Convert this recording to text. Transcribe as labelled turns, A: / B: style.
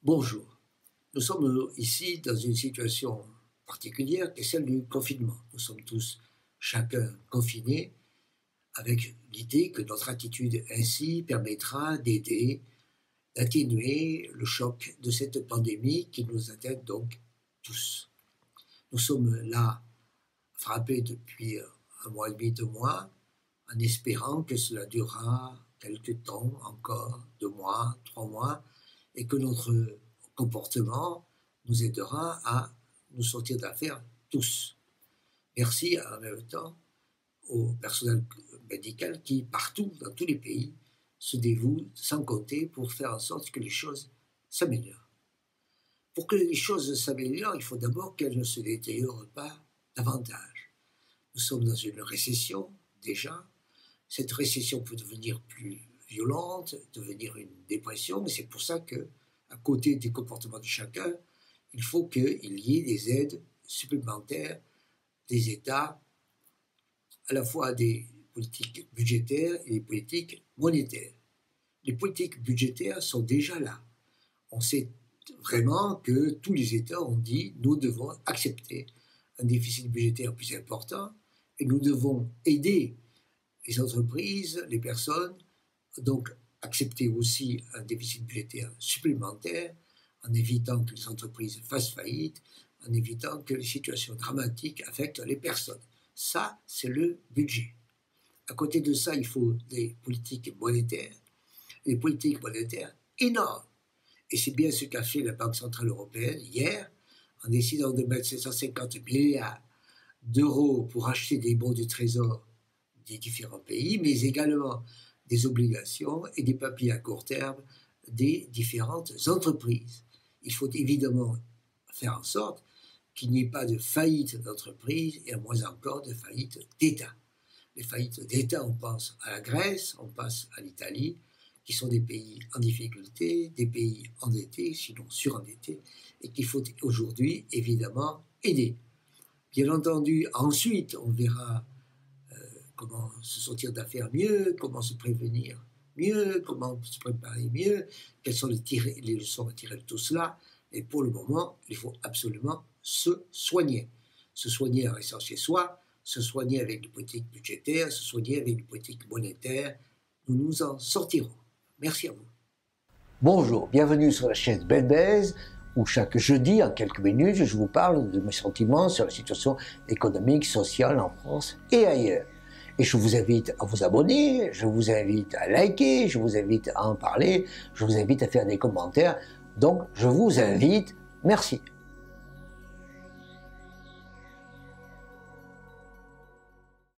A: Bonjour. Nous sommes ici dans une situation particulière qui est celle du confinement. Nous sommes tous chacun confinés avec l'idée que notre attitude ainsi permettra d'aider, d'atténuer le choc de cette pandémie qui nous atteint donc tous. Nous sommes là frappés depuis un mois et demi, 2 mois, en espérant que cela durera quelques temps encore, 2 mois, 3 mois, et que notre comportement nous aidera à nous sortir d'affaire tous. Merci en même temps au personnel médical qui, partout, dans tous les pays, se dévoue sans compter pour faire en sorte que les choses s'améliorent. Pour que les choses s'améliorent, il faut d'abord qu'elles ne se détériorent pas davantage. Nous sommes dans une récession, déjà. Cette récession peut devenir plus violente, devenir une dépression, mais c'est pour ça que, à côté des comportements de chacun, il faut qu'il y ait des aides supplémentaires des États, à la fois des politiques budgétaires et des politiques monétaires. Les politiques budgétaires sont déjà là. On sait vraiment que tous les États ont dit « nous devons accepter un déficit budgétaire plus important et nous devons aider les entreprises, les personnes, donc accepter aussi un déficit budgétaire supplémentaire en évitant que les entreprises fassent faillite, en évitant que les situations dramatiques affectent les personnes. Ça, c'est le budget. À côté de ça, il faut des politiques monétaires énormes. Et c'est bien ce qu'a fait la Banque Centrale Européenne hier, en décidant de mettre 750 milliards d'euros pour acheter des bons du Trésor des différents pays, mais également des obligations et des papiers à court terme des différentes entreprises. Il faut évidemment faire en sorte qu'il n'y ait pas de faillite d'entreprise et à moins encore de faillite d'État. Les faillites d'État, on pense à la Grèce, on pense à l'Italie, qui sont des pays en difficulté, des pays endettés, sinon surendettés, et qu'il faut aujourd'hui évidemment aider. Bien entendu, ensuite, on verra comment se sortir d'affaires mieux, comment se prévenir mieux, comment se préparer mieux, quelles sont les leçons à tirer de tout cela. Et pour le moment, il faut absolument se soigner. Se soigner en restant chez soi, se soigner avec des politiques budgétaires, se soigner avec des politiques monétaires. Nous nous en sortirons. Merci à vous.
B: Bonjour, bienvenue sur la chaîne Bendez, où chaque jeudi, en quelques minutes, je vous parle de mes sentiments sur la situation économique, sociale en France et ailleurs. Et je vous invite à vous abonner, je vous invite à liker, je vous invite à en parler, je vous invite à faire des commentaires. Donc, je vous invite. Merci.